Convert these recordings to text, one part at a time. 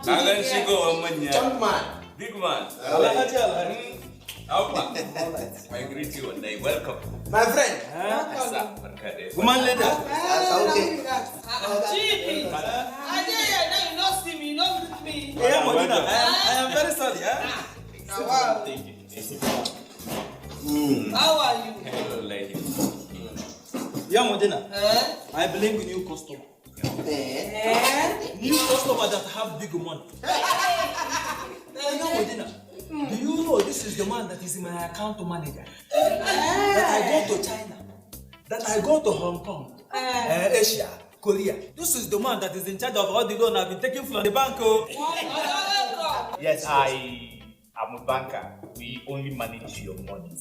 Kangen Shigo Omanya. Jump man. Big man. I greet you and I welcome. My friend. Come on, later. Okay. Chief, I you not see me, you not greet me. Yeah, Modena, I am very sorry. Wow. How are you? Hello, lady. Yeah, Modena, I believe in new customer. New customer that have big money. Yeah, Modena, do you know this is the man that is my account manager? That I go to China, that I go to Hong Kong, Asia, Korea. This is the man that is in charge of all the loan I've been taking from the bank. Yes, I am a banker. We only manage your money.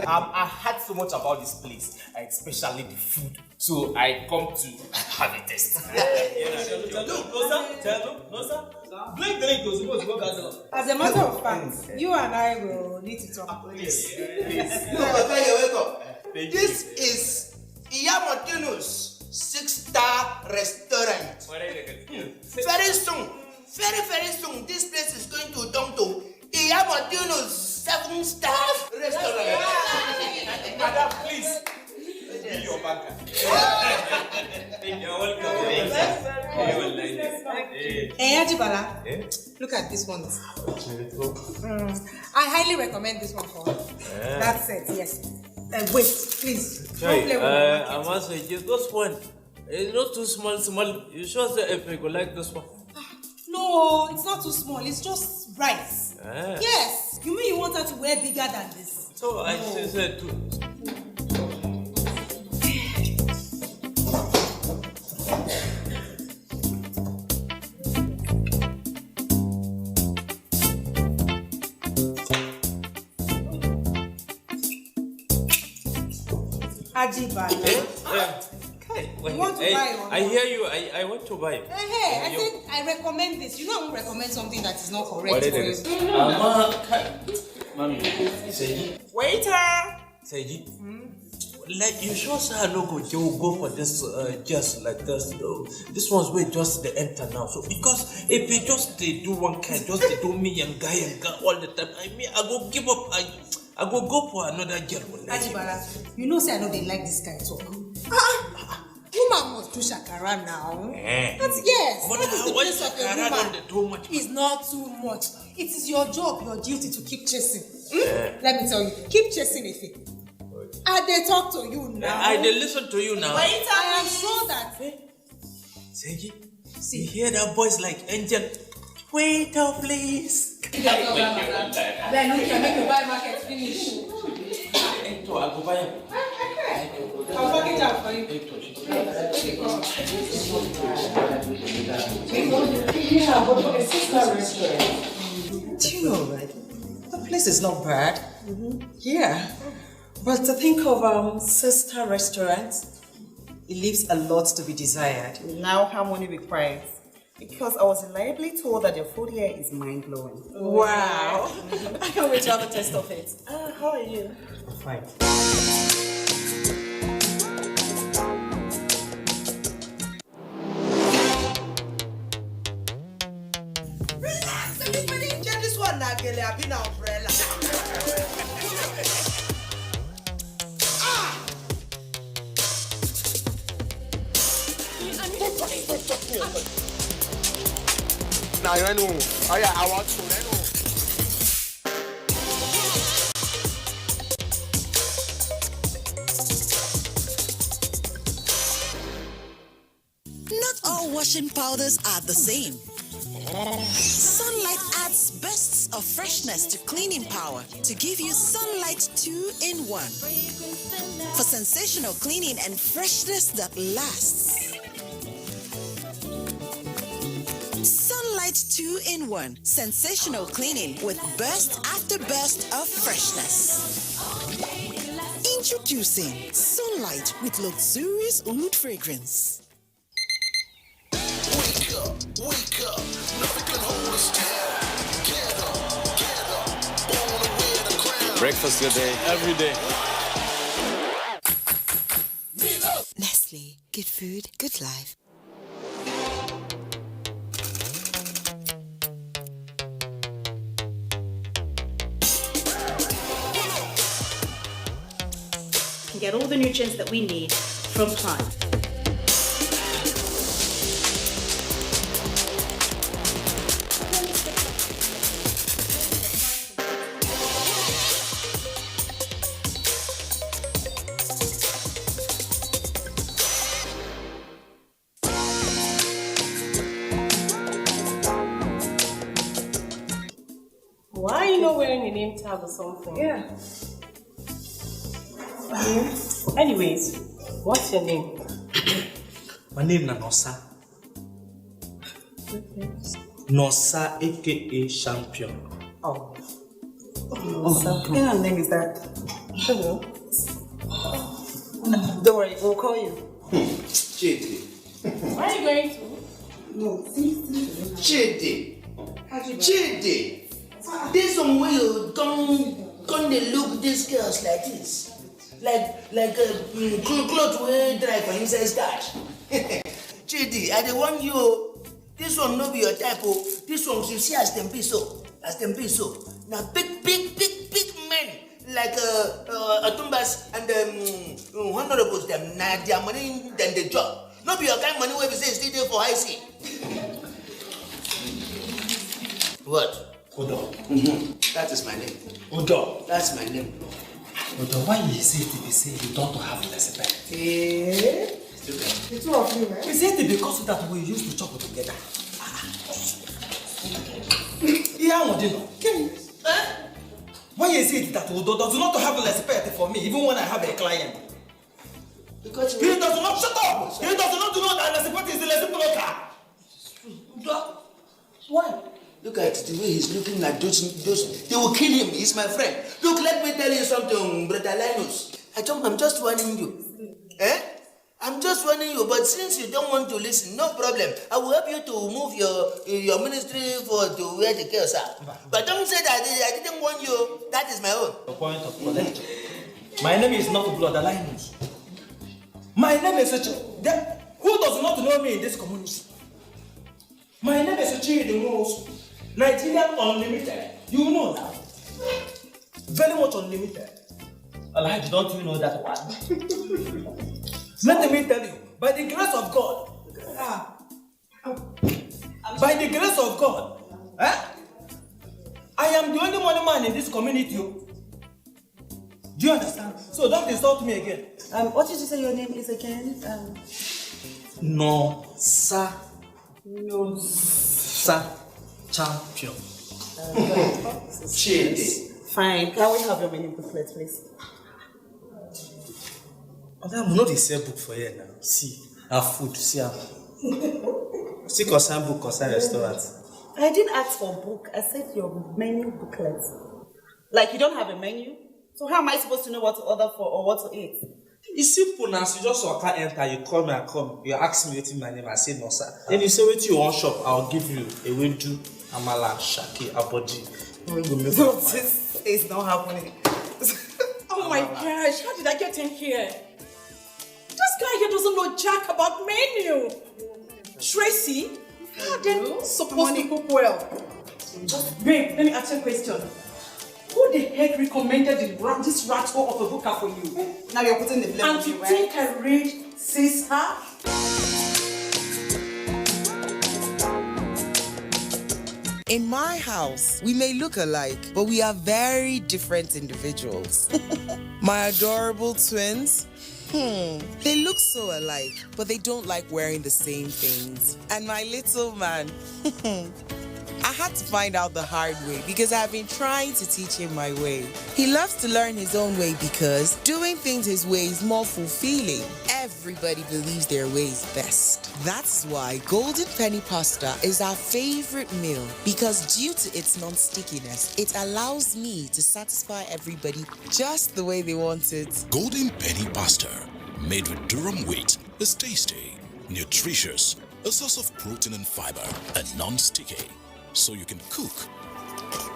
I heard so much about this place, especially the food. So I come to have a taste. As a matter of fact, you and I will need to talk. Please. You're welcome. This is Iyamotino's 6-star restaurant. Very soon, very soon, this place is going to turn to Iyamotino's 7-star restaurant. Madam, please. Be your banker. You're welcome. Hey, Ajibala, look at this one. I highly recommend this one for her. That's it, yes. Wait, please. I must say, this one is not too small. You sure say if you go like this one? No, it's not too small. It's just right. Yes. You mean you want her to wear bigger than this? So I said too. Ajibala. You want to buy one? I hear you. I want to buy. Hey, I said I recommend this. You know I won't recommend something that is not correct for you. Waiter! Seiji, like you sure say I no go for this just like this though. This one's way just the enter now. So because if you just they do one kind, just they do me and guy all the time. I mean I go give up. I go for another girl. Ajibala, you know say I know they like this guy talk. Woman must do shakara now. That's yes. But that is the why place of a shakara woman. don't too much? It's not too much. It is your job, your duty to keep chasing. Let me tell you, keep chasing Ife. And they talk to you now. I they listen to you now. Wait, I am sure that. Seiji, you hear that voice like angel? Wait up, please. Then we can make you buy market finish. I'll go buy him. I'll pack it out for you. Do you know, right? The place is not bad. Yeah. But to think of sister restaurants, it leaves a lot to be desired. Now harmony requires. Because I was reliably told that your food here is mind-blowing. Wow. I can't wait to have a taste of it. How are you? Fine. Relax, everybody. Get this one now, girl. I've been an umbrella. Now you know. Oh yeah, I want to. I know. Not all washing powders are the same. Sunlight adds bursts of freshness to cleaning power to give you Sunlight 2-in-1 for sensational cleaning and freshness that lasts. Sunlight 2-in-1 sensational cleaning with burst after burst of freshness. Introducing Sunlight with luxurious oud fragrance. Wake up, nothing can hold us down. Get up, born to wear the crown. Breakfast your day every day. Nestle. Good food, good life. Can get all the nutrients that we need from plants. Why are you not wearing a name tag or something? Yeah. Anyways, what's your name? My name is Nosa. Nosa, aka Champion. Oh. What kind of name is that? Hello. Don't worry, we'll call you. Chidi. Where are you going to? Chidi. Chidi. This one where you come they look these girls like this. Like a cloth wey dry for inside starch. Chidi, I dey warn you. This one no be your type oh. This one you see as them be so. Now big men like Atumbas and honorables them. Now their money than the job. No be your kind money where we say still there for high sea. What? Odo. That is my name. Odo. That's my name. Odo, why you say it to be say you don't have respect? The two of you, man. We say it because of that we used to chop together. Yeah, Odino. Why you say it that Odo does not have respect for me even when I have a client? Because he does not shut up. He does not know that respect is the reciprocal. Why? Look at the way he's looking at those. They will kill him. He's my friend. Look, let me tell you something, Brother Linus. I'm just warning you. I'm just warning you, but since you don't want to listen, no problem. I will help you to move your ministry to where the girls are. But don't say that I didn't warn you. That is my own. The point of collection. My name is not Brother Linus. My name is who does not know me in this community? My name is Chidi Nigerian Unlimited. You know that. Very much unlimited. Alhaji, don't you know that one? Let me tell you, by the grace of God, I am the only money man in this community. Do you understand? So don't insult me again. What did you say your name is again? Nosa Champion. Chidi. Fine. Can we have your menu booklet, please? I'm not a sell book for you now. See, our food, see our see concern book, concern restaurant. I didn't ask for a book. I said your menu booklet. Like you don't have a menu? So how am I supposed to know what to order for or what to eat? It's simple now. So you just walk enter, you call me, I come. You ask me what's my name, I say no, sir. Then you say what you want shop, I'll give you a windu, amala, shaki, abodi. No, this is not happening. Oh my gosh, how did I get in here? This guy here doesn't know jack about menu. Tracy, how then supposed to cook well? Babe, let me ask you a question. Who the heck recommended this rat hole of a booker for you? Now you're putting the blame on me, right? And to think I read sister? In my house, we may look alike, but we are very different individuals. My adorable twins, they look so alike, but they don't like wearing the same things. And my little man, I had to find out the hard way because I've been trying to teach him my way. He loves to learn his own way because doing things his way is more fulfilling. Everybody believes their way is best. That's why Golden Penny Pasta is our favorite meal because due to its non-stickiness, it allows me to satisfy everybody just the way they want it. Golden Penny Pasta, made with durum wheat, is tasty, nutritious, a source of protein and fiber, and non-sticky. So you can cook,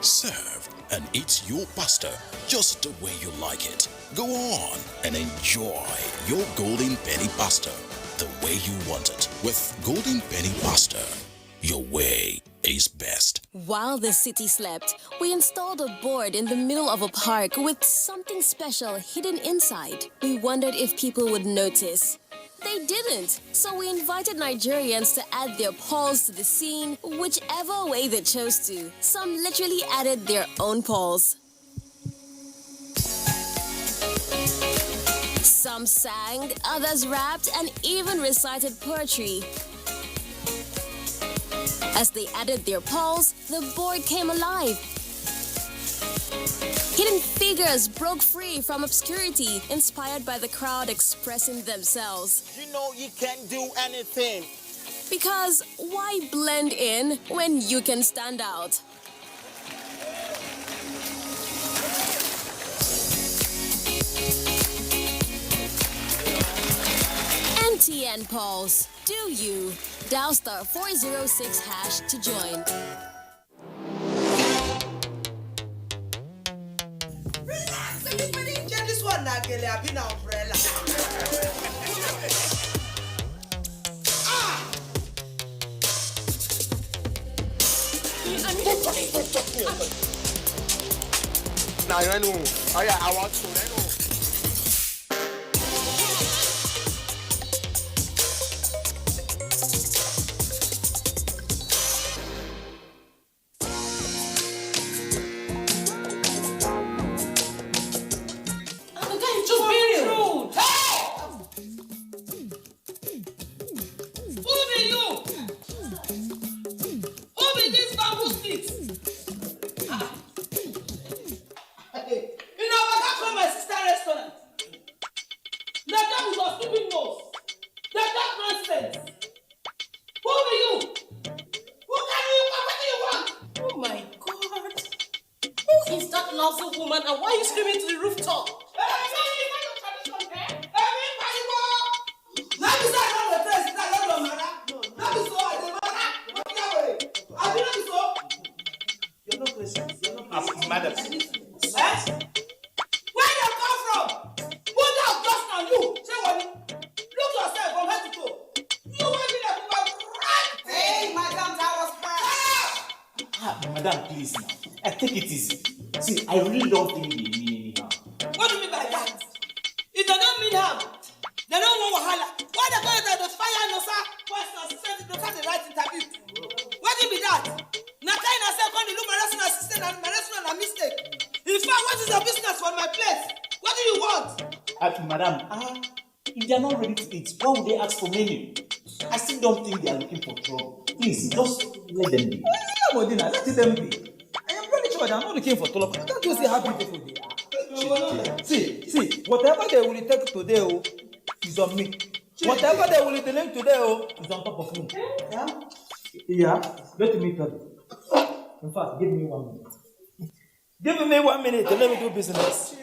serve, and eat your pasta just the way you like it. Go on and enjoy your Golden Penny Pasta. the way you want it. With Golden Penny Pasta, your way is best. While the city slept, we installed a board in the middle of a park with something special hidden inside. We wondered if people would notice. They didn't, so we invited Nigerians to add their polls to the scene, whichever way they chose to. Some literally added their own polls. Some sang, others rapped, and even recited poetry. As they added their polls, the board came alive. Hidden figures broke free from obscurity, inspired by the crowd expressing themselves. You know you can't do anything. Because why blend in when you can stand out? NTA polls. Do you? Dial star 406 hash to join. Relax, everybody. Check this one, Nagele. I've been an umbrella. Now you know. Oh yeah, I want to know. Madam, please now. Take it easy. See, I really don't think they mean any harm. What do you mean by that? If they don't mean harm, they don't want wahala. Why they go to the fire no sir? Questions, they can't write interview. What do you mean that? Nakai na say come look my restaurant assistant and my restaurant a mistake. In fact, what is your business for my place? What do you want? Madam, if they are not ready to eat, why would they ask for menu? I still don't think they are looking for trouble. Please, just let them be. Modena, let them be. I am pretty sure they are not looking for trouble. Can't you see how beautiful they are? See, whatever they will take today is on me. Whatever they will delay today is on top of me. Yeah, let me tell you. In fact, give me 1 minute. Give me 1 minute to let me do business.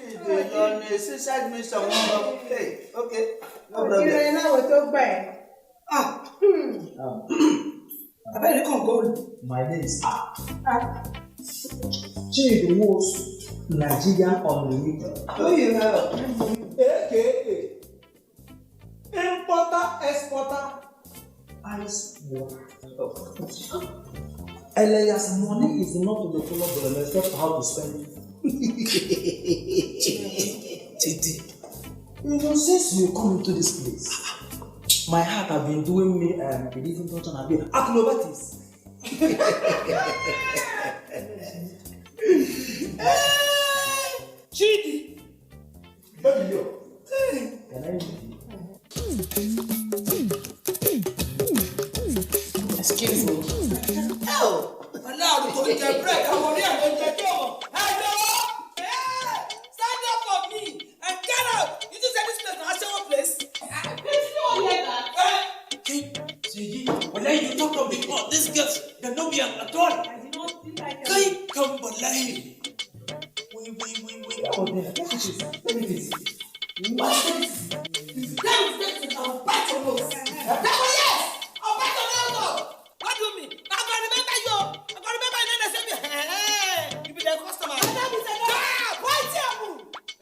Okay. No problem. I better come go. My name is Chief, the most Nigerian unlimited. Who you have? AKA Importer, Exporter, Ice Water. Elias, money is not to the full of the except how to spend it. Titi, you know, since you come into this place, my heart have been doing me believing don't and be acrobatics. Chidi, baby yo, can I meet you? Excuse me. Oh, and now we go to the break. I'm going to the door. Hello? Hey, stand up for me and get out. You just said this place is a place. When you talk about this girls, they don't be at all. I did not feel like it. Come alive. Wait. Let me see. What's this? This is our battle moves. Yes! Our battle moves. What do you mean? I'm going to remember you. I'm going to remember you. Then they say, hey, you be the customer. Wait here.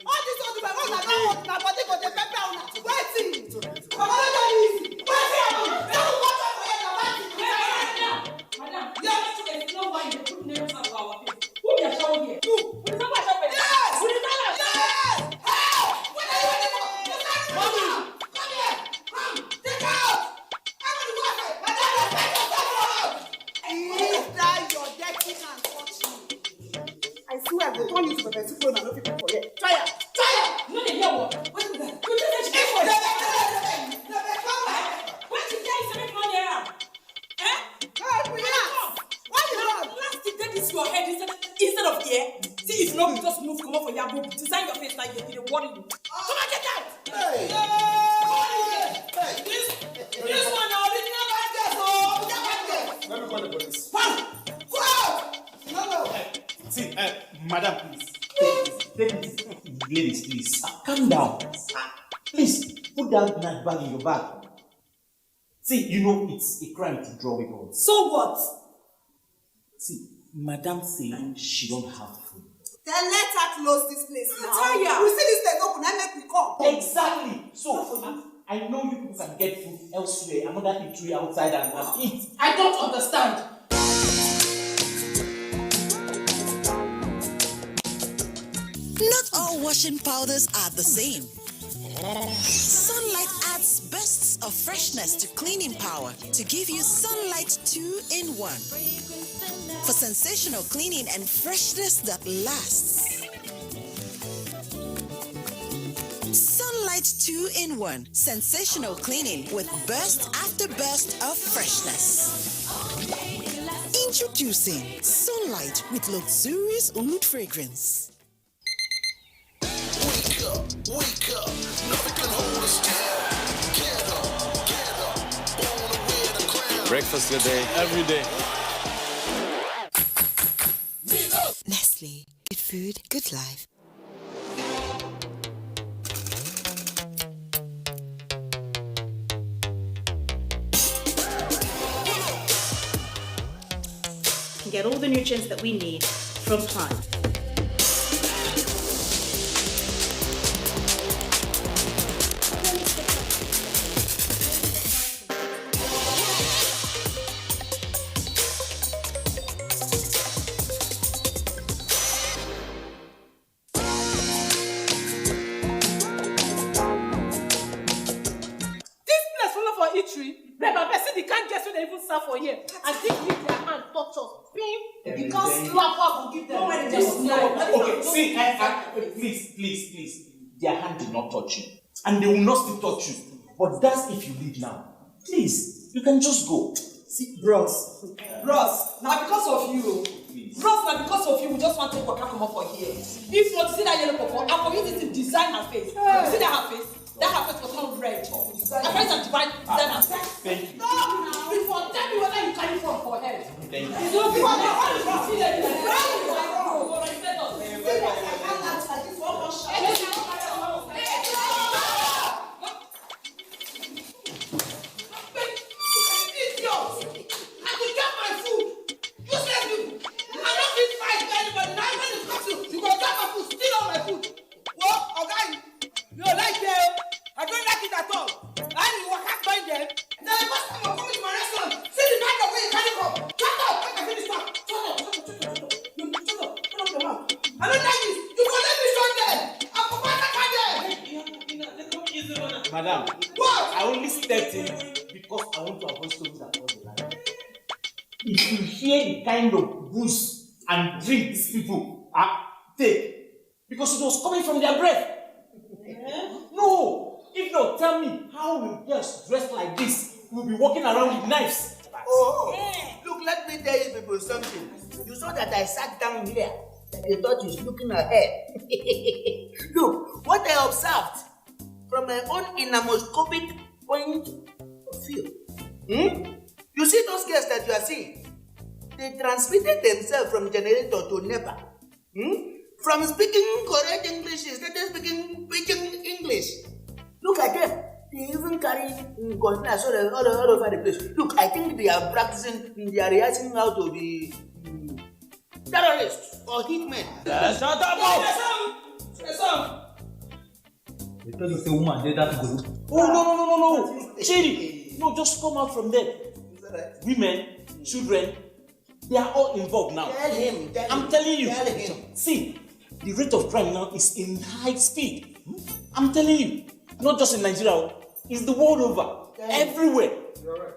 All this all the way. What I don't want, my body got the pepper on it. Wait. Come on, Madam, please. Take it. Ladies, please. Calm down. Please, put that night bag in your bag. See, you know it's a crime to draw weapons. So what? See, Madam saying she don't have food. Then let her close this place now. Taya. We see this place open and make we come. Exactly. So, I know you people can get food elsewhere, another eatery outside and eat. I don't understand. Not all washing powders are the same. Sunlight adds bursts of freshness to cleaning power to give you Sunlight 2-in-1 for sensational cleaning and freshness that lasts. Sunlight 2-in-1 sensational cleaning with burst after burst of freshness. Introducing Sunlight with luxurious oud fragrance. Wake up, nothing can hold us down. Get up, born to wear the crown. Breakfast good day, every day. Nestle, good food, good life. Can get all the nutrients that we need from plants. For here, and they give their hand touch us. Because slap up will give them. Okay, see, please. Their hand did not touch you, and they will not still touch you. But that's if you leave now. Please, you can just go. See, bros, now because of you, now because of you, we just want to work come up for here. If you want to see that yellow purple, I'm for you to design her face. See that her face? That her face was all red. I find some divine design her face. Thank you. Before, tell me whether you carry from for head. Thank you. You don't see that Madam, what? I only stepped in because I want to avoid stories across the line. If you hear the kind of booze and drink these people take, because it was coming from their breath. No, if not, tell me how will girls dressed like this will be walking around with knives? Look, let me tell you people something. You saw that I sat down here and you thought you was looking ahead. Look, what I observed from my own enormoscopic point of view. You see those girls that you are seeing? They transmitted themselves from generator to NEPA. From speaking correct English, they started speaking pidgin English. Look at them. They even carry containers all over the place. Look, I think they are practicing, they are rehearsing how to be terrorists or hitmen. Shut up! Because it's a woman, they that go. Oh, no. Chidi, no, just come out from there. Women, children, they are all involved now. I'm telling you. See, the rate of crime now is in high speed. I'm telling you. Not just in Nigeria, it's the world over. Everywhere.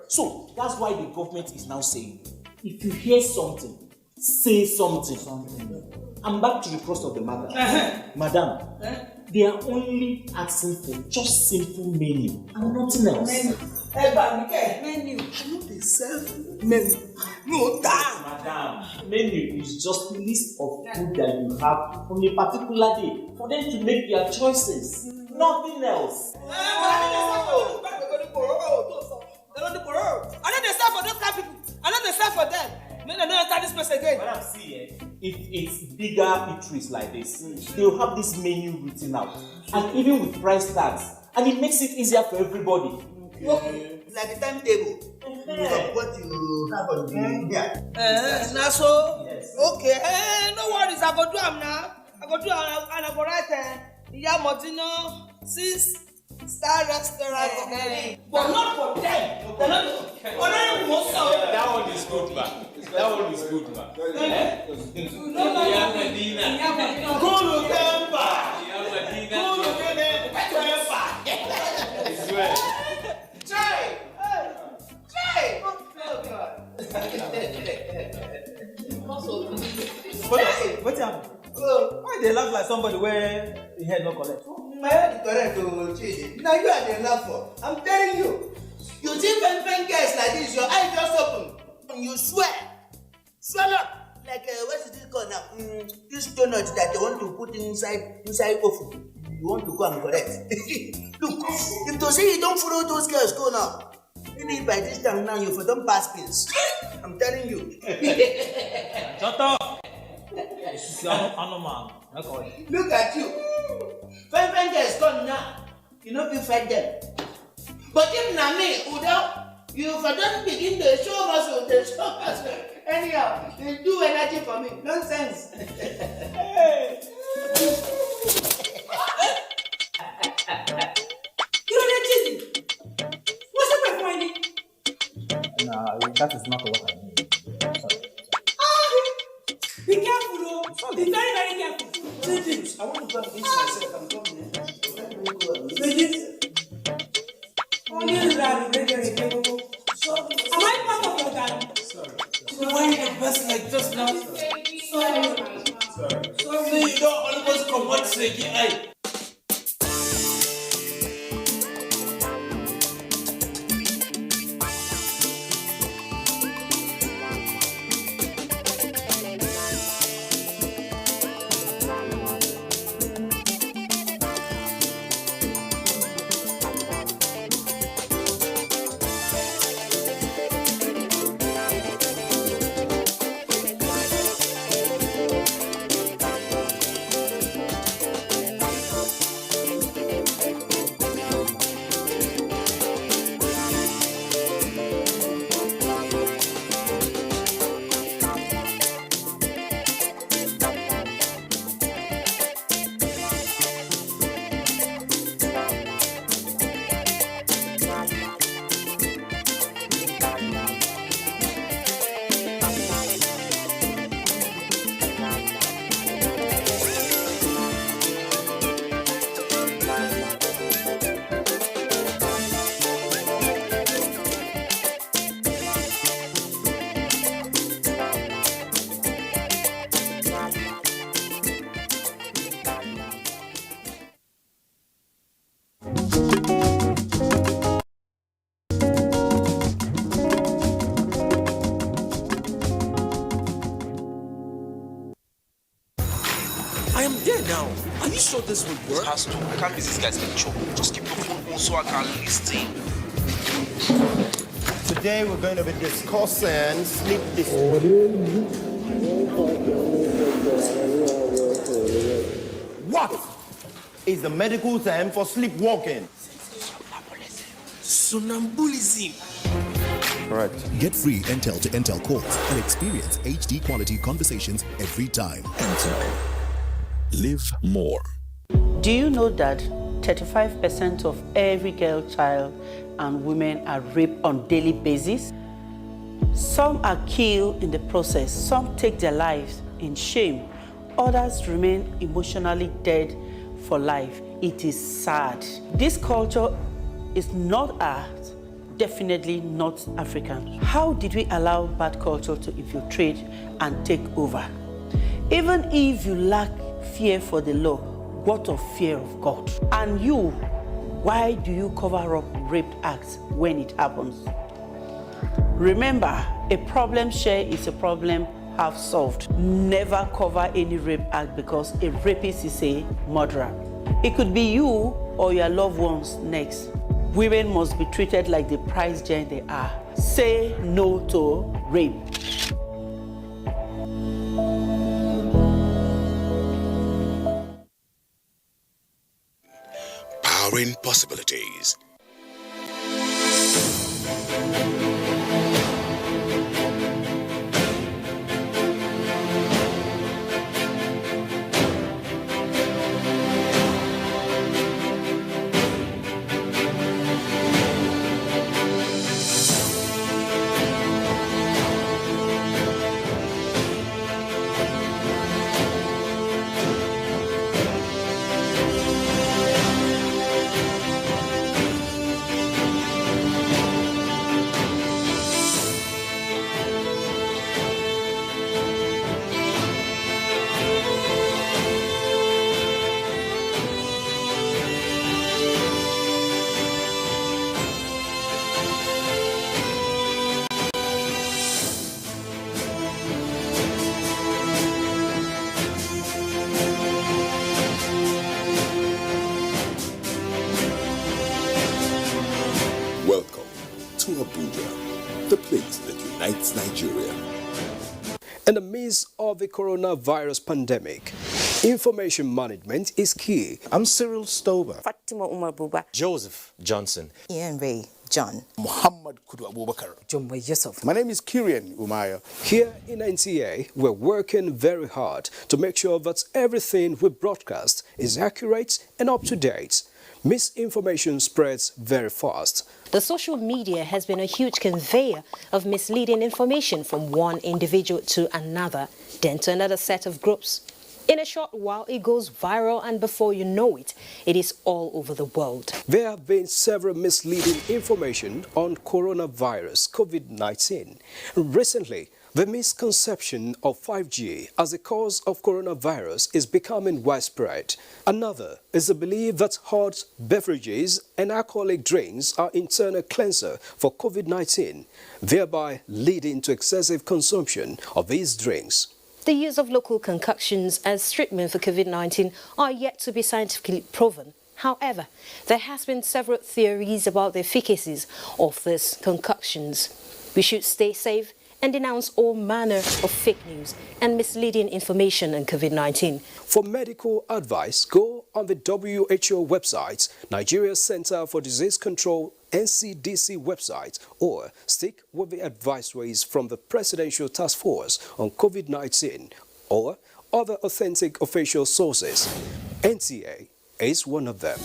So, that's why the government is now saying, if you hear something, say something. I'm back to the crux of the matter. Madam, they are only asking for just simple menu and nothing else. Menu. I know they serve menu. No, Madam, menu is just a list of food that you have on a particular day for them to make their choices. Nothing else. I know they serve for those kind of people. I know they serve for them. No, enter this place again. Madam, see, if it's bigger eateries like this, they'll have this menu written out. And even with price tags. And it makes it easier for everybody. Okay. Like the timetable. What you have on the now so, yes. Okay, no worries, I go do them now. I go do and I go write Yamotino 6-star restaurant. But not for them. That one is good, man. That one is good, man. Go to Tempa. Go to Tempa. Try. What's happening? Why they laugh like somebody where the head not correct? My head is correct, Chidi. Now you are the laugh for. I'm telling you. You see pen girls like this, your eye just open. You swear. Swallow. Like, what is this called now? This donut that they want to put inside oven. You want to go and correct. Look, if to say you don't follow those girls, go now. Maybe by this time now, you for don't pass pills. I'm telling you. Shut up! Look at you. Pen girls gone now. You know you fight them. But if not me, Udo, you for don't begin to show muscle. Anyhow, they do energy for me. Nonsense. What's up, my friend? Nah, that is not what I mean. Be careful, though. Be very, very careful. I want to grab this myself. I'm coming. Am I part of your gang? Sorry. Why are you the best like just now? Sorry. You don't almost come once again. now. Are you sure this will work? It has to. I can't miss this guy's lecture. Just keep your phone on so I can listen. Today we're going to be discussing sleep disorders. What is the medical term for sleepwalking? Sonambulism. Right. Get free Intel to Intel calls and experience HD quality conversations every time. Intel. Live more. Do you know that 35% of every girl child and women are raped on a daily basis? Some are killed in the process. Some take their lives in shame. Others remain emotionally dead for life. It is sad. This culture is not ours, definitely not African. How did we allow bad culture to infiltrate and take over? Even if you lack fear for the law, what of fear of God? And you, why do you cover up rape acts when it happens? Remember, a problem shared is a problem half solved. Never cover any rape act because a rapist is a murderer. It could be you or your loved ones next. Women must be treated like the prize gem they are. Say no to rape. exploring possibilities. Welcome to Abuja, the place that unites Nigeria. In the midst of the coronavirus pandemic, information management is key. I'm Cyril Stover. Fatima Umar Buba. Joseph Johnson. Ian Ray John. Muhammad Kudu Abubakar. Jumbo Yusuf. My name is Kirian Umaya. Here in NTA, we're working very hard to make sure that everything we broadcast is accurate and up to date. Misinformation spreads very fast. The social media has been a huge conveyor of misleading information from one individual to another, then to another set of groups. In a short while, it goes viral, and before you know it, it is all over the world. There have been several misleading information on coronavirus COVID-19. Recently, the misconception of 5G as a cause of coronavirus is becoming widespread. Another is the belief that hot beverages and alcoholic drinks are internal cleanser for COVID-19, thereby leading to excessive consumption of these drinks. The use of local concoctions as treatment for COVID-19 are yet to be scientifically proven. However, there has been several theories about the efficacies of these concoctions. We should stay safe and denounce all manner of fake news and misleading information on COVID-19. For medical advice, go on the WHO website, Nigeria Center for Disease Control, NCDC website, or stick with the advisories from the Presidential Task Force on COVID-19 or other authentic official sources. NTA is one of them.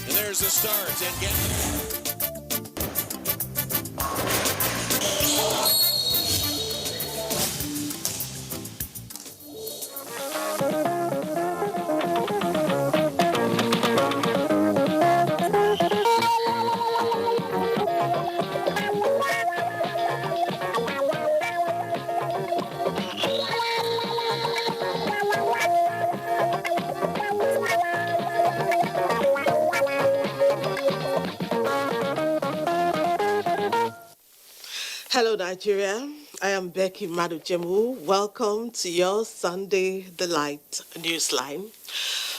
There's a start and get... Hello, Nigeria. I am Becky Madujemu. Welcome to your Sunday Delight Newsline.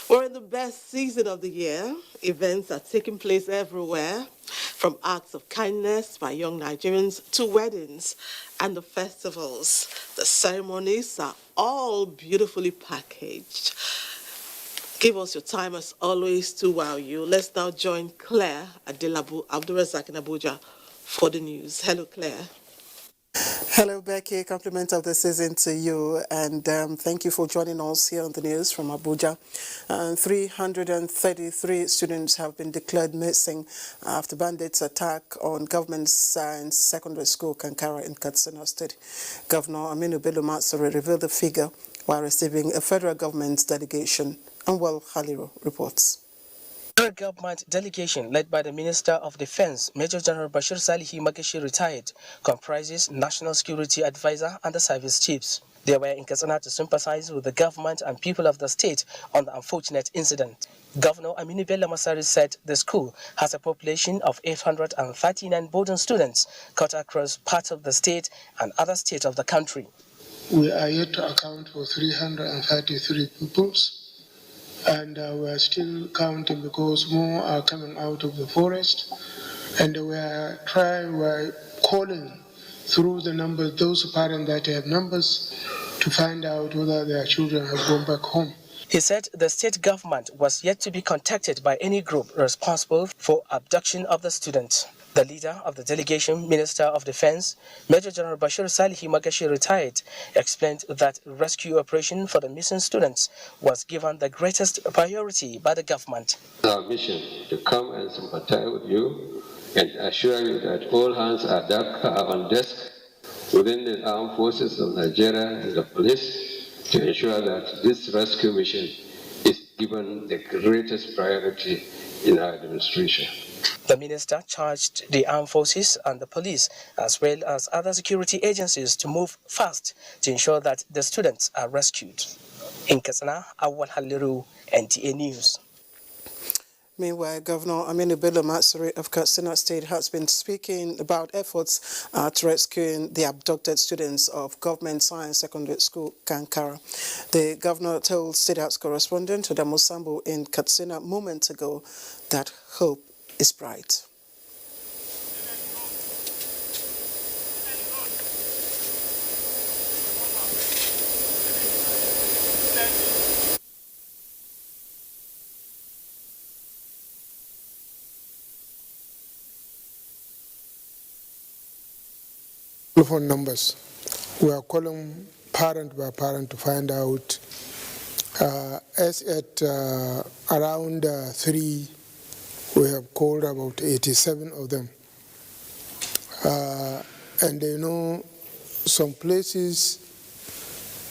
We're in the best season of the year. Events are taking place everywhere, from acts of kindness by young Nigerians to weddings and the festivals. The ceremonies are all beautifully packaged. Give us your time, as always, to wow you. Let's now join Claire Adelabu Abdurazak in Abuja for the news. Hello, Claire. Hello, Becky. Compliment of the season to you, and thank you for joining us here on the news from Abuja. 333 students have been declared missing after bandits' attack on Government Science Secondary School, Kankara, in Katsina State. Governor Aminu Bello Matsuri revealed the figure while receiving a federal government delegation. Anwal Haliro reports. The government delegation led by the Minister of Defense, Major General Bashir Salihi Makeshi, retired, comprises National Security Advisor and the service chiefs. They were in Katsina to sympathize with the government and people of the state on the unfortunate incident. Governor Aminu Bello Masari said the school has a population of 839 boarding students cut across parts of the state and other states of the country. We are yet to account for 333 pupils. And we are still counting because more are coming out of the forest. And we are calling through the numbers, those parents that have numbers, to find out whether their children have gone back home. He said the state government was yet to be contacted by any group responsible for abduction of the student. The leader of the delegation, Minister of Defense, Major General Bashir Salihi Magashi, retired, explained that rescue operation for the missing students was given the greatest priority by the government. Our mission to come and sympathize with you and assure you that all hands are on desk within the armed forces of Nigeria and the police to ensure that this rescue mission is given the greatest priority in our administration. The minister charged the armed forces and the police, as well as other security agencies, to move fast to ensure that the students are rescued. In Katsina, Awal Haliru, NTA News. Meanwhile, Governor Aminu Bello Matsuri of Katsina State has been speaking about efforts to rescuing the abducted students of Government Science Secondary School, Kankara. The governor told State House correspondent Oda Musambu in Katsina moments ago that hope is bright. Telephone numbers. We are calling parent by parent to find out. As at around 3, we have called about 87 of them. And they know some places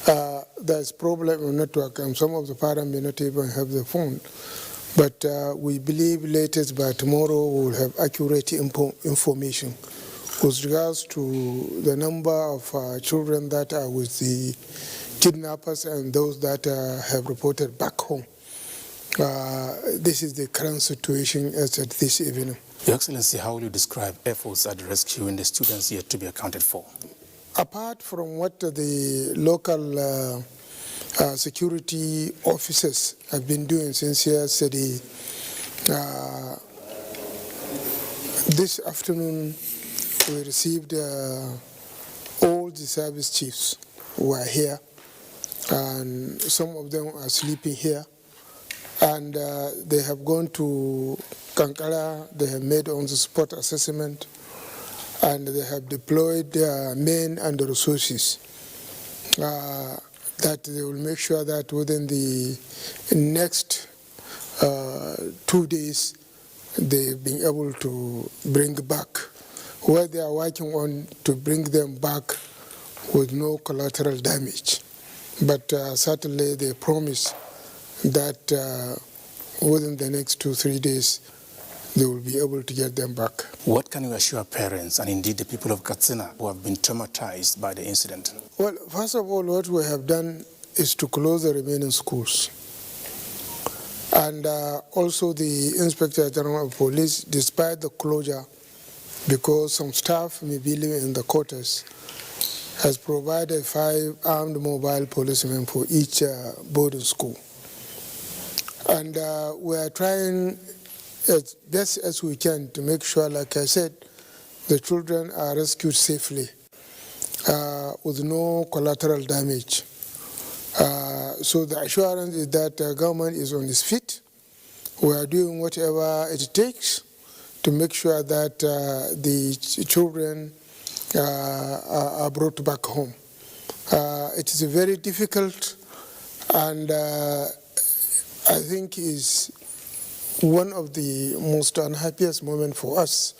there's problem on network, and some of the parents may not even have the phone. But we believe latest by tomorrow we'll have accurate information with regards to the number of children that are with the kidnappers and those that have reported back home. This is the current situation as at this evening. Your Excellency, how will you describe efforts at rescuing the students yet to be accounted for? Apart from what the local security officers have been doing since yesterday, this afternoon we received all the service chiefs who are here, and some of them are sleeping here. And they have gone to Kankara, they have made on-the-spot assessment, and they have deployed their men and the resources that they will make sure that within the next 2 days they've been able to bring back what they are working on, to bring them back with no collateral damage. But certainly they promise that within the next 2-3 days they will be able to get them back. What can you assure parents and indeed the people of Katsina who have been traumatized by the incident? Well, first of all, what we have done is to close the remaining schools. And also the Inspector General of Police, despite the closure, because some staff may be living in the quarters, has provided 5 armed mobile policemen for each boarding school. And we are trying as best as we can to make sure, like I said, the children are rescued safely with no collateral damage. So the assurance is that the government is on its feet. We are doing whatever it takes to make sure that the children are brought back home. It is very difficult, and I think is one of the most unhappiest moments for us.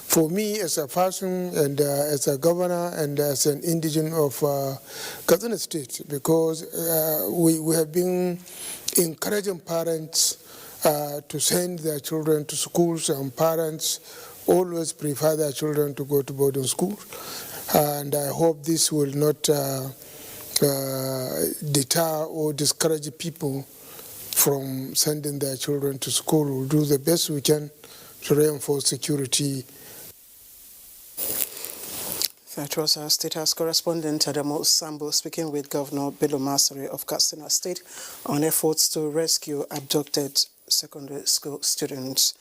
For me as a person and as a governor and as an indigenous of Katsina State, because we have been encouraging parents to send their children to schools, and parents always prefer their children to go to boarding school. And I hope this will not deter or discourage people from sending their children to school. We'll do the best we can to reinforce security. That was our State House correspondent Adamo Sambo speaking with Governor Bello Matsuri of Katsina State on efforts to rescue abducted secondary school students.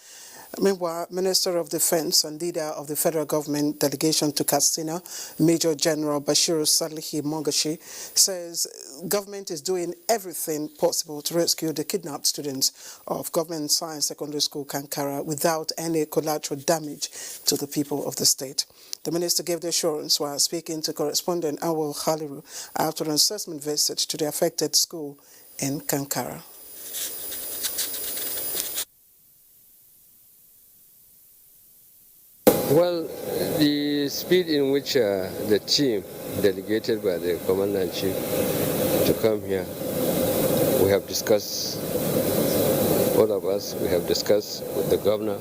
Meanwhile, Minister of Defense and leader of the federal government delegation to Katsina, Major General Bashir Salihi Mogashi, says government is doing everything possible to rescue the kidnapped students of Government Science Secondary School Kankara without any collateral damage to the people of the state. The minister gave the assurance while speaking to correspondent Awal Khaliru after an assessment visit to the affected school in Kankara. Well, the speed in which the team delegated by the Commander-in-Chief to come here, we have discussed, all of us, we have discussed with the governor,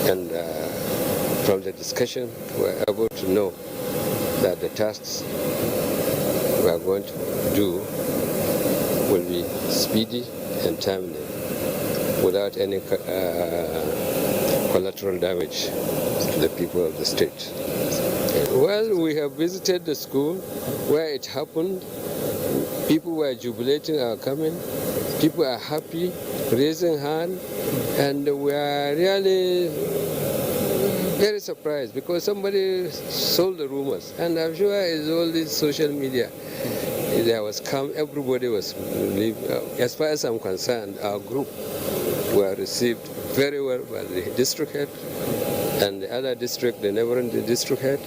and from the discussion we were able to know that the tasks we are going to do will be speedy and timely without any collateral damage to the people of the state. Well, we have visited the school where it happened. People were jubilating our coming. People are happy, raising hand, and we are really very surprised because somebody sold the rumors. And I'm sure it's all this social media. There was calm, everybody was relieved. As far as I'm concerned, our group were received very well by the district head and the other district, the neighboring district head.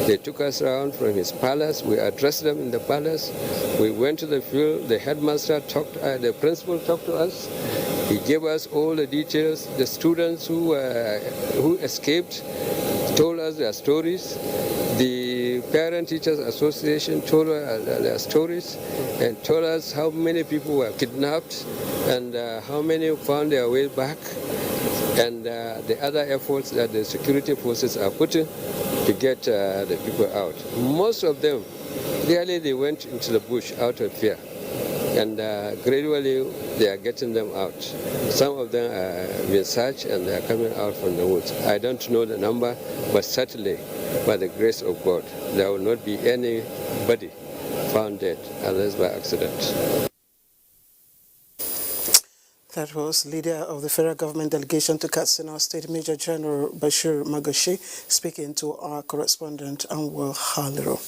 They took us around from his palace. We addressed them in the palace. We went to the field. The headmaster talked, the principal talked to us. He gave us all the details. The students who escaped told us their stories. The Parent Teachers Association told us their stories and told us how many people were kidnapped and how many found their way back, and the other efforts that the security forces are putting to get the people out. Most of them, really they went into the bush out of fear, and gradually they are getting them out. Some of them are being searched and they are coming out from the woods. I don't know the number, but certainly by the grace of God, there will not be anybody found dead unless by accident. That was leader of the federal government delegation to Katsina State, Major General Bashir Magashi, speaking to our correspondent Anwar Halero.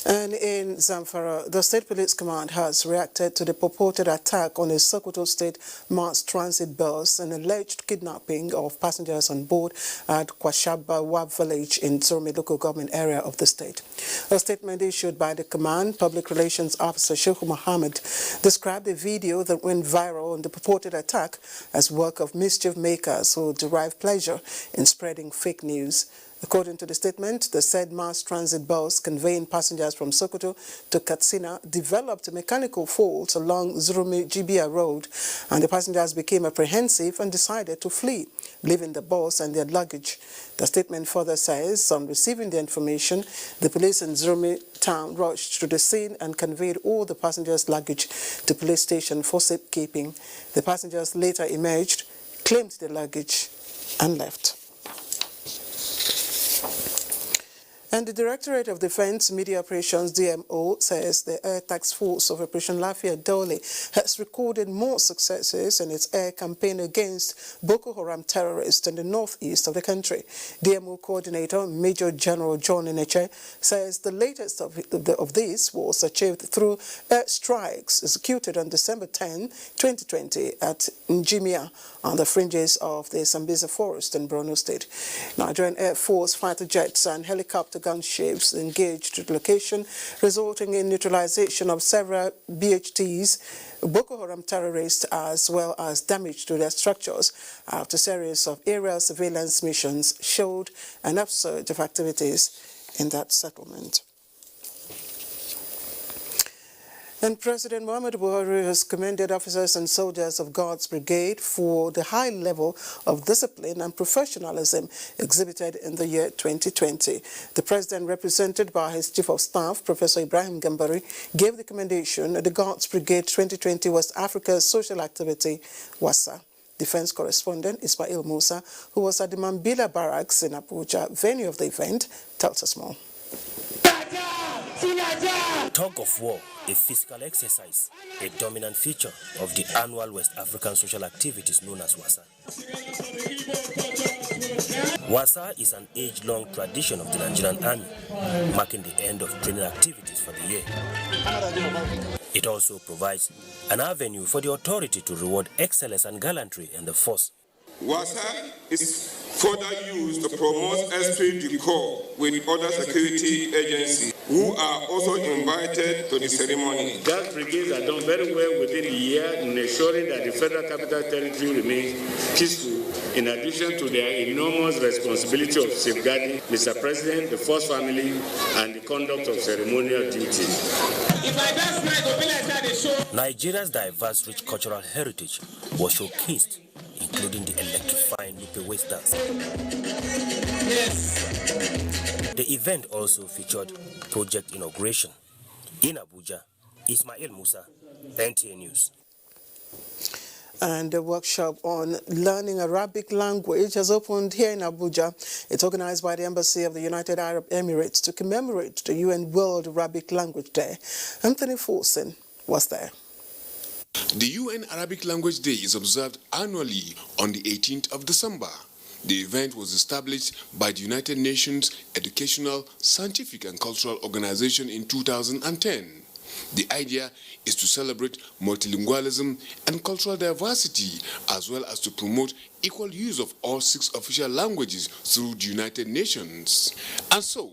And in Zamfara, the State Police Command has reacted to the purported attack on a Sokoto State mass transit bus and alleged kidnapping of passengers on board at Kwashabawa village in Zurmi local government area of the state. A statement issued by the command public relations officer Sheikh Mohammed described a video that went viral on the purported attack as work of mischief makers who derive pleasure in spreading fake news. According to the statement, the said mass transit bus conveying passengers from Sokoto to Katsina developed a mechanical fault along Zurumi-Jibia Road, and the passengers became apprehensive and decided to flee, leaving the bus and their luggage. The statement further says, on receiving the information, the police in Zurumi town rushed to the scene and conveyed all the passengers' luggage to police station for safekeeping. The passengers later emerged, claimed the luggage, and left. And the Directorate of Defense Media Operations, DMO, says the Air Task Force of Operation Lafayette Dole has recorded more successes in its air campaign against Boko Haram terrorists in the northeast of the country. DMO Coordinator Major General John Eneche says the latest of this was achieved through air strikes executed on December 10, 2020 at Njimia on the fringes of the Sambisa Forest in Borno State. Nigerian Air Force fighter jets and helicopter gunships engaged at the location, resulting in neutralization of several BHTs, Boko Haram terrorists, as well as damage to their structures after a series of aerial surveillance missions showed an upsurge of activities in that settlement. And President Muhammadu Buhari has commended officers and soldiers of God's Brigade for the high level of discipline and professionalism exhibited in the year 2020. The President, represented by his Chief of Staff, Professor Ibrahim Gambari, gave the commendation at the God's Brigade 2020 West Africa Social Activity, WASA. Defense correspondent Ismail Musa, who was at the Mambila Barracks in Abuja, venue of the event, tells us more. Tug of war, a physical exercise, a dominant feature of the annual West African social activities known as Wasa. Wasa is an age-long tradition of the Nigerian army, marking the end of training activities for the year. It also provides an avenue for the authority to reward excellence and gallantry in the force. Wasa is further used to promote esprit de corps with other security agencies who are also invited to the ceremony. Gas brigades are done very well within the year in ensuring that the Federal Capital Territory remains peaceful, in addition to their enormous responsibility of safeguarding Mr. President, the first family, and the conduct of ceremonial duties. Nigeria's diverse rich cultural heritage was showcased, including the electrifying Lupe Waist dance. Yes. The event also featured project inauguration. In Abuja, Ismail Musa, NTA News. And a workshop on learning Arabic language has opened here in Abuja. It's organized by the Embassy of the United Arab Emirates to commemorate the UN World Arabic Language Day. Anthony Forson was there. The UN Arabic Language Day is observed annually on the 18th of December. The event was established by the United Nations Educational, Scientific and Cultural Organization in 2010. The idea is to celebrate multilingualism and cultural diversity, as well as to promote equal use of all 6 official languages through the United Nations. And so,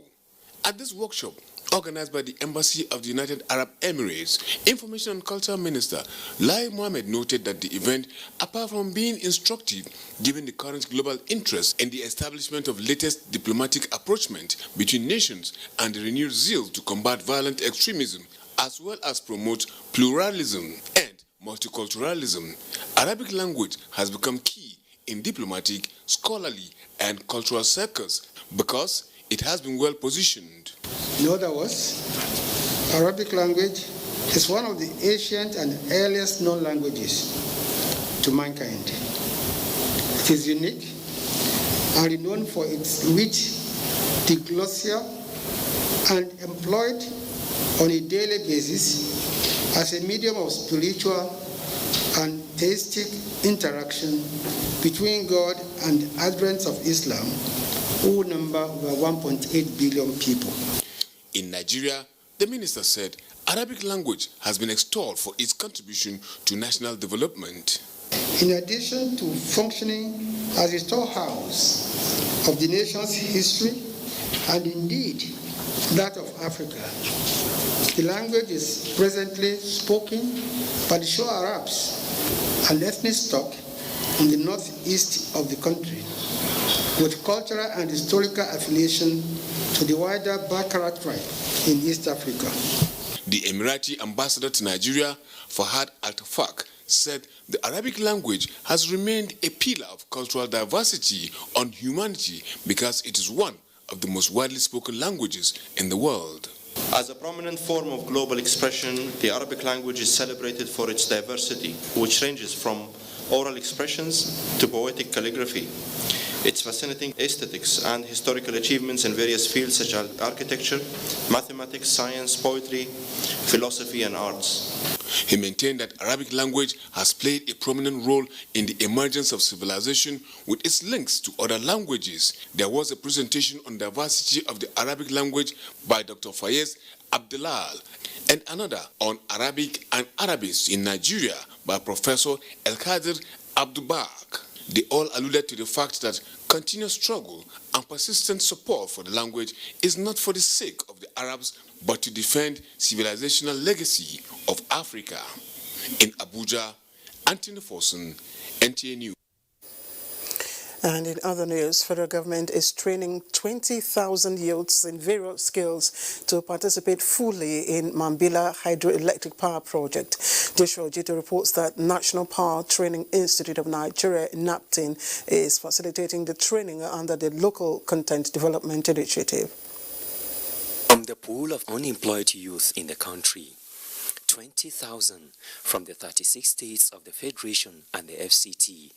at this workshop, organized by the Embassy of the United Arab Emirates, Information and Culture Minister Lai Mohammed noted that the event, apart from being instructive, given the current global interest in the establishment of latest diplomatic approachment between nations and the renewed zeal to combat violent extremism, as well as promote pluralism and multiculturalism, Arabic language has become key in diplomatic, scholarly, and cultural circles because it has been well positioned. In other words, Arabic language is one of the ancient and earliest known languages to mankind. It is unique and renowned for its rich diglossia and employed on a daily basis as a medium of spiritual and theistic interaction between God and adherents of Islam, who number over 1.8 billion people. In Nigeria, the minister said Arabic language has been extolled for its contribution to national development. In addition to functioning as a storehouse of the nation's history and indeed that of Africa, the language is presently spoken by the Shor Arabs, an ethnic stock in the northeast of the country, with cultural and historical affiliation to the wider Bakarat tribe in East Africa. The Emirati ambassador to Nigeria, Fahad Al-Tafak, said the Arabic language has remained a pillar of cultural diversity on humanity because it is one of the most widely spoken languages in the world. As a prominent form of global expression, the Arabic language is celebrated for its diversity, which ranges from oral expressions to poetic calligraphy. Its fascinating aesthetics and historical achievements in various fields such as architecture, mathematics, science, poetry, philosophy, and arts. He maintained that Arabic language has played a prominent role in the emergence of civilization with its links to other languages. There was a presentation on diversity of the Arabic language by Dr. Fayez Abdelal and another on Arabic and Arabists in Nigeria by Professor El-Kadir Abdubak. They all alluded to the fact that continuous struggle and persistent support for the language is not for the sake of the Arabs, but to defend civilizational legacy of Africa. In Abuja, Anthony Forson, NTA News. And in other news, federal government is training 20,000 youths in various skills to participate fully in Mambila hydroelectric power project. Joshua Jito reports that National Power Training Institute of Nigeria, NAPTIN, is facilitating the training under the Local Content Development Initiative. From the pool of unemployed youth in the country, 20,000 from the 36 states of the Federation and the FCT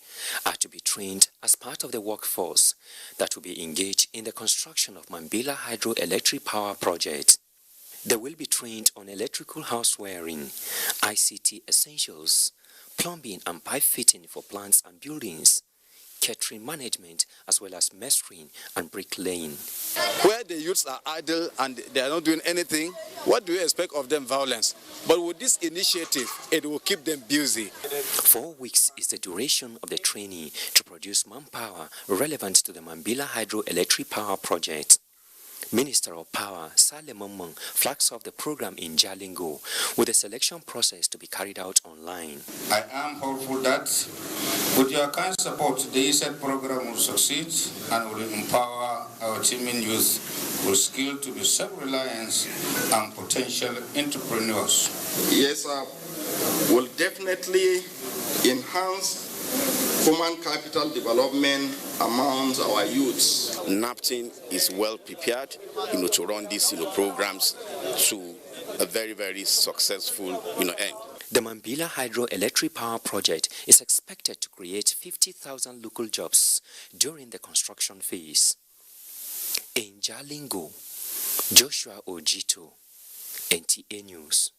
are to be trained as part of the workforce that will be engaged in the construction of Mambila hydroelectric power project. They will be trained on electrical house wiring, ICT essentials, plumbing and pipe fitting for plants and buildings, catering management, as well as mastering and bricklaying. Where the youths are idle and they are not doing anything, what do you expect of them? Violence. But with this initiative, it will keep them busy. 4 weeks is the duration of the training to produce manpower relevant to the Mambila Hydroelectric Power Project. Minister of Power Saleh Momon flags off the program in Jalingo, with the selection process to be carried out online. I am hopeful that with your kind support, the ESET program will succeed and will empower our teeming youth with skill to be self-reliant and potential entrepreneurs. Yes, sir. Will definitely enhance human capital development among our youths. NAPTIN is well prepared, to run these, programs to a very, very successful, end. The Mambila Hydroelectric Power Project is expected to create 50,000 local jobs during the construction phase. In Jalingo, Joshua Ojito, NTA News.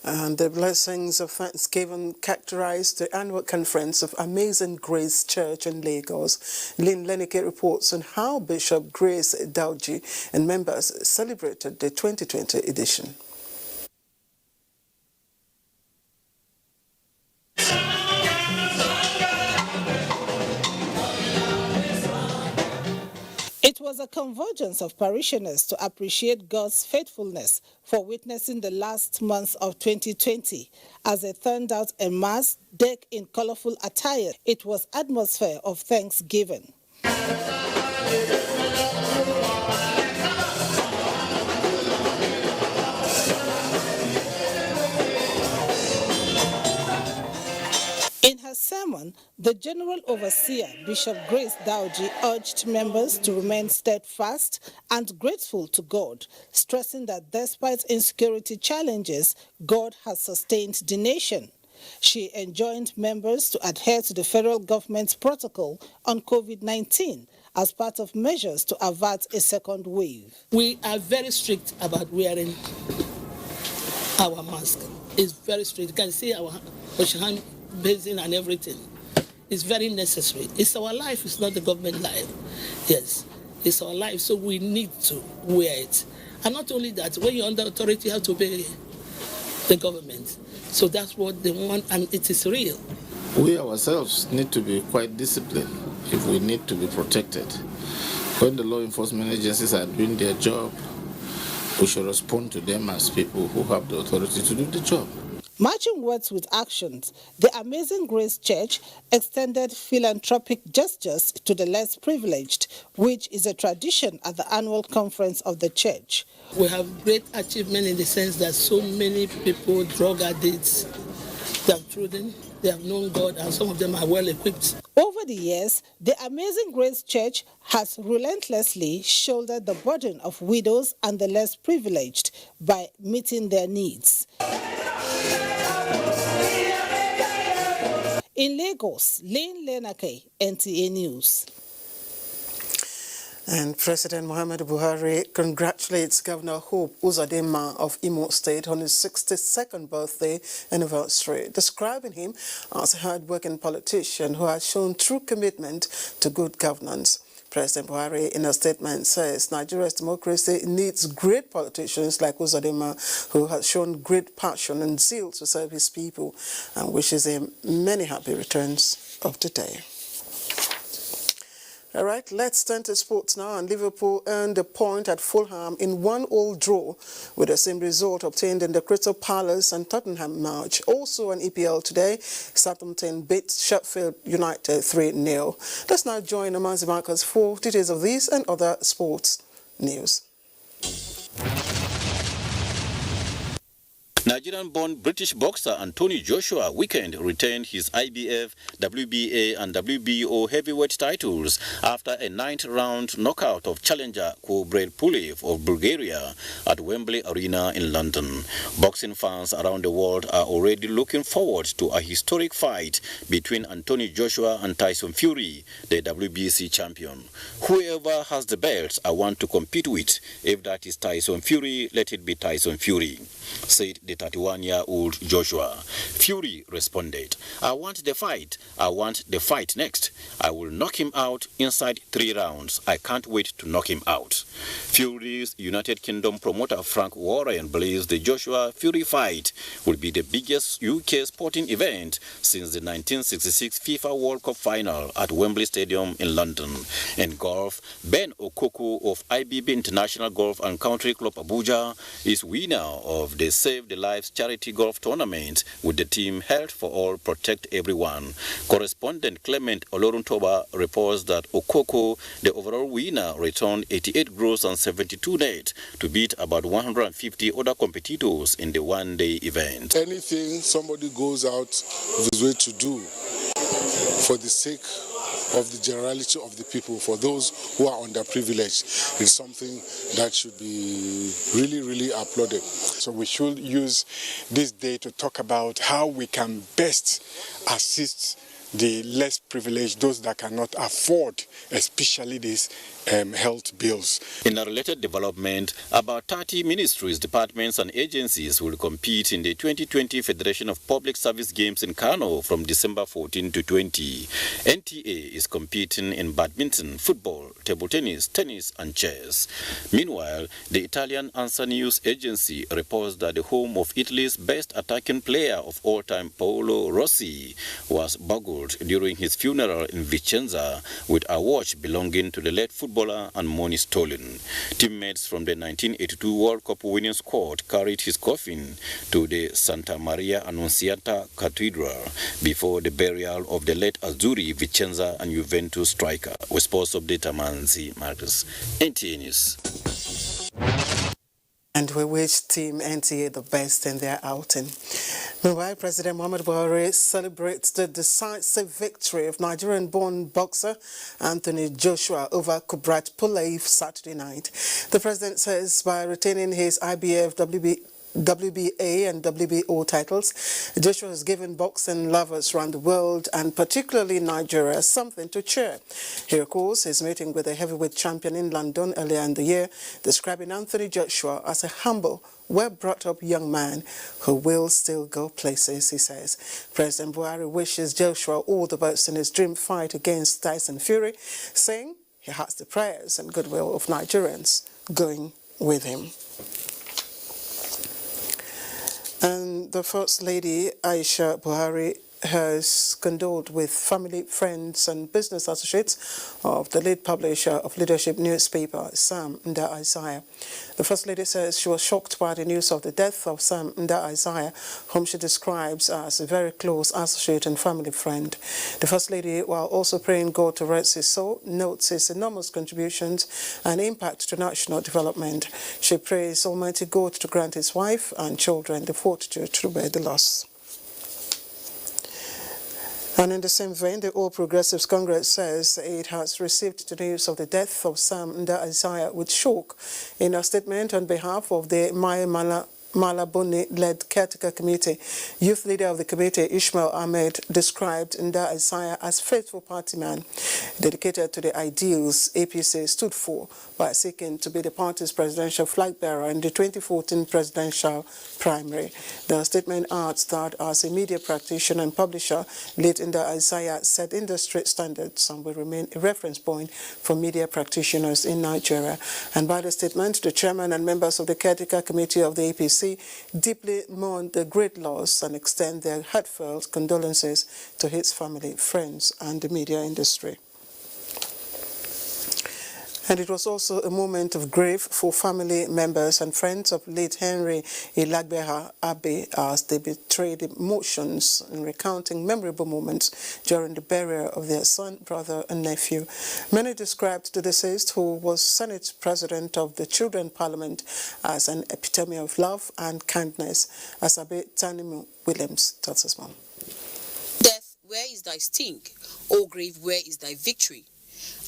And the blessings of Thanksgiving characterized the annual conference of Amazing Grace Church in Lagos. Lynn Lenike reports on how Bishop Grace Dauji and members celebrated the 2020 edition. It was a convergence of parishioners to appreciate God's faithfulness for witnessing the last month of 2020 as they turned out en masse, decked in colorful attire. It was atmosphere of thanksgiving. In her sermon, the General Overseer, Bishop Grace Dauji, urged members to remain steadfast and grateful to God, stressing that despite insecurity challenges, God has sustained the nation. She enjoined members to adhere to the federal government's protocol on COVID-19 as part of measures to avert a second wave. We are very strict about wearing our mask. It's very strict. You can see our hand basin and everything. It's very necessary. It's our life, it's not the government life. Yes, it's our life, so we need to wear it. And not only that, when you're under authority, you have to obey the government. So that's what they want, and it is real. We ourselves need to be quite disciplined if we need to be protected. When the law enforcement agencies are doing their job, we should respond to them as people who have the authority to do the job. Matching words with actions, the Amazing Grace Church extended philanthropic gestures to the less privileged, which is a tradition at the annual conference of the church. We have great achievement in the sense that so many people, drug addicts, they have children, they have known God, and some of them are well equipped. Over the years, the Amazing Grace Church has relentlessly shouldered the burden of widows and the less privileged by meeting their needs. In Lagos, Lynn Lenake, NTA News. And President Muhammadu Buhari congratulates Governor Hope Uzodinma of Imo State on his 62nd birthday anniversary, describing him as a hard-working politician who has shown true commitment to good governance. President Buhari, in a statement, says Nigeria's democracy needs great politicians like Uzodinma, who has shown great passion and zeal to serve his people, and wishes him many happy returns of the day. All right, let's turn to sports now. And Liverpool earned a point at Fulham in 1-1 draw, with the same result obtained in the Crystal Palace and Tottenham match. Also on EPL today, Southampton beat Sheffield United 3-0. Let's now join Amazi Marcus for details of these and other sports news. Nigerian-born British boxer Anthony Joshua weekend retained his IBF, WBA and WBO heavyweight titles after a 9th-round knockout of challenger Kubrat Pulev of Bulgaria at Wembley Arena in London. Boxing fans around the world are already looking forward to a historic fight between Anthony Joshua and Tyson Fury, the WBC champion. Whoever has the belts I want to compete with, if that is Tyson Fury, let it be Tyson Fury, said the 31-year-old Joshua. Fury responded, I want the fight. I want the fight next. I will knock him out inside 3 rounds. I can't wait to knock him out. Fury's United Kingdom promoter Frank Warren believes the Joshua-Fury fight will be the biggest UK sporting event since the 1966 FIFA World Cup final at Wembley Stadium in London. In golf, Ben Okoko of IBB International Golf and Country Club Abuja is winner of the Save the Lives charity golf tournament with the team Health for All, Protect Everyone. Correspondent Clement Oloruntoba reports that Okoko, the overall winner, returned 88 gross and 72 net to beat about 150 other competitors in the one-day event. Anything somebody goes out of his way to do for the sake of the generality of the people, for those who are underprivileged, is something that should be really, really applauded. So we should use this day to talk about how we can best assist the less privileged, those that cannot afford, especially these health bills. In a related development, about 30 ministries, departments and agencies will compete in the 2020 Federation of Public Service Games in Kano from December 14 to 20. NTA is competing in badminton, football, table tennis, tennis and chess. Meanwhile, the Italian Ansa News Agency reports that the home of Italy's best attacking player of all time, Paolo Rossi, was burgled during his funeral in Vicenza with a watch belonging to the late footballer and money stolen. Teammates from the 1982 World Cup winning squad carried his coffin to the Santa Maria Annunziata Cathedral before the burial of the late Azzurri, Vicenza and Juventus striker. With sports update, Manzi Marcus, NTA News. And we wish Team NTA the best in their outing. Meanwhile, President Muhammadu Buhari celebrates the decisive victory of Nigerian-born boxer Anthony Joshua over Kubrat Pulev Saturday night. The president says by retaining his IBF, WBA and WBO titles, Joshua has given boxing lovers around the world and particularly Nigeria something to cheer. He recalls his meeting with the heavyweight champion in London earlier in the year, describing Anthony Joshua as a humble, well-brought-up young man who will still go places, he says. President Buhari wishes Joshua all the best in his dream fight against Tyson Fury, saying he has the prayers and goodwill of Nigerians going with him. And the First Lady, Aisha Buhari, has condoled with family, friends and business associates of the lead publisher of leadership newspaper, Sam Nda Isaiah. The First Lady says she was shocked by the news of the death of Sam Nda Isaiah, whom she describes as a very close associate and family friend. The First Lady, while also praying God to rest his soul, notes his enormous contributions and impact to national development. She prays Almighty God to grant his wife and children the fortitude to bear the loss. And in the same vein, the All Progressives Congress says it has received the news of the death of Sam Nda Isaiah with shock. In a statement on behalf of the Mai Malabuni-led caretaker committee, youth leader of the committee, Ishmael Ahmed, described Nda Isaiah as faithful party man, dedicated to the ideals APC stood for by seeking to be the party's presidential flag bearer in the 2014 presidential primary. The statement adds that as a media practitioner and publisher, late Nda Isaiah set industry standards and will remain a reference point for media practitioners in Nigeria. And by the statement, the chairman and members of the caretaker committee of the APC deeply mourn the great loss and extend their heartfelt condolences to his family, friends, and the media industry. And it was also a moment of grief for family members and friends of late Henry Ilagbeha Abe as they betrayed emotions in recounting memorable moments during the burial of their son, brother and nephew. Many described the deceased, who was Senate President of the Children Parliament, as an epitome of love and kindness, as Abe Tanimu Williams tells us more. Death, where is thy sting? O grave, where is thy victory?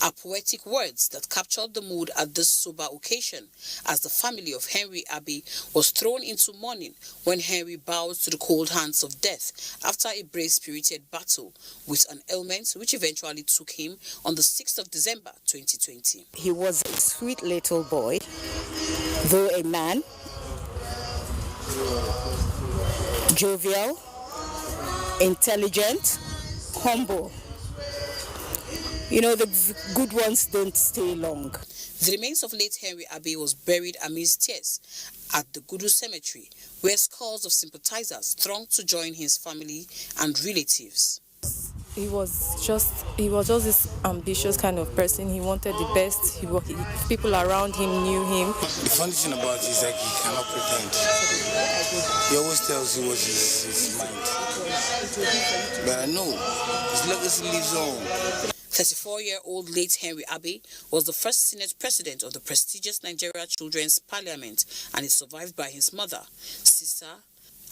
Are poetic words that captured the mood at this sober occasion as the family of Henry Abe was thrown into mourning when Henry bowed to the cold hands of death after a brave-spirited battle with an ailment which eventually took him on the 6th of December 2020. He was a sweet little boy, though a man, jovial, intelligent, humble. You know, the good ones don't stay long. The remains of late Henry Abe was buried amidst tears at the Gudu Cemetery, where scores of sympathizers thronged to join his family and relatives. He was just this ambitious kind of person. He wanted the best. People around him knew him. The funny thing about it is that he cannot pretend. He always tells you what his mind. But I know his legacy lives on. 34-year-old late Henry Abe was the first Senate President of the prestigious Nigeria Children's Parliament and is survived by his mother, sister,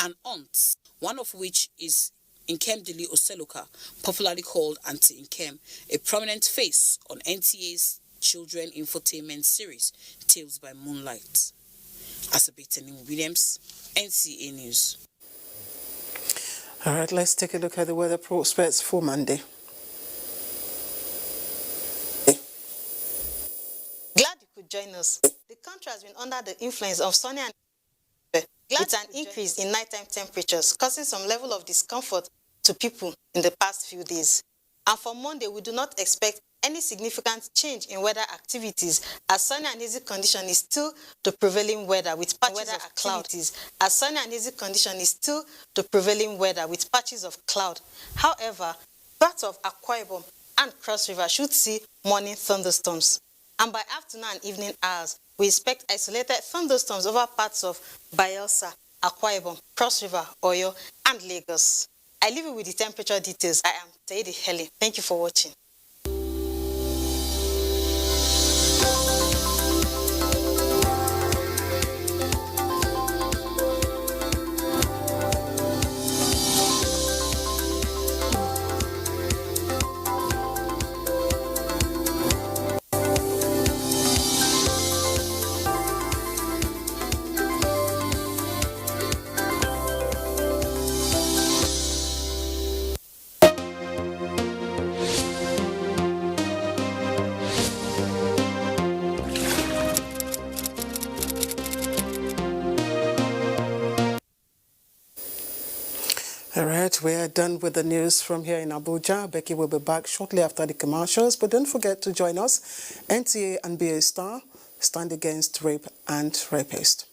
and aunts, one of which is Nkem Dili Oseloka, popularly called Auntie Nkem, a prominent face on NTA's children infotainment series, Tales by Moonlight. Asabetanim Williams, NTA News. All right, let's take a look at the weather prospects for Monday. Glad you could join us. The country has been under the influence of sunny and with an increase in nighttime temperatures, causing some level of discomfort to people in the past few days. And for Monday, we do not expect any significant change in weather activities, as sunny and hazy condition is still the prevailing weather with patches of cloud. As sunny and hazy condition is still the prevailing weather with patches of cloud. However, parts of Akwa Ibom and Cross River should see morning thunderstorms. And by afternoon and evening hours, we expect isolated thunderstorms over parts of Bayelsa, Akwa Ibom, Cross River, Oyo, and Lagos. I leave you with the temperature details. I am Taidi Heli. Thank you for watching. All right, we are done with the news from here in Abuja. Becky will be back shortly after the commercials, but don't forget to join us. NTA and BA Star stand against rape and rapists.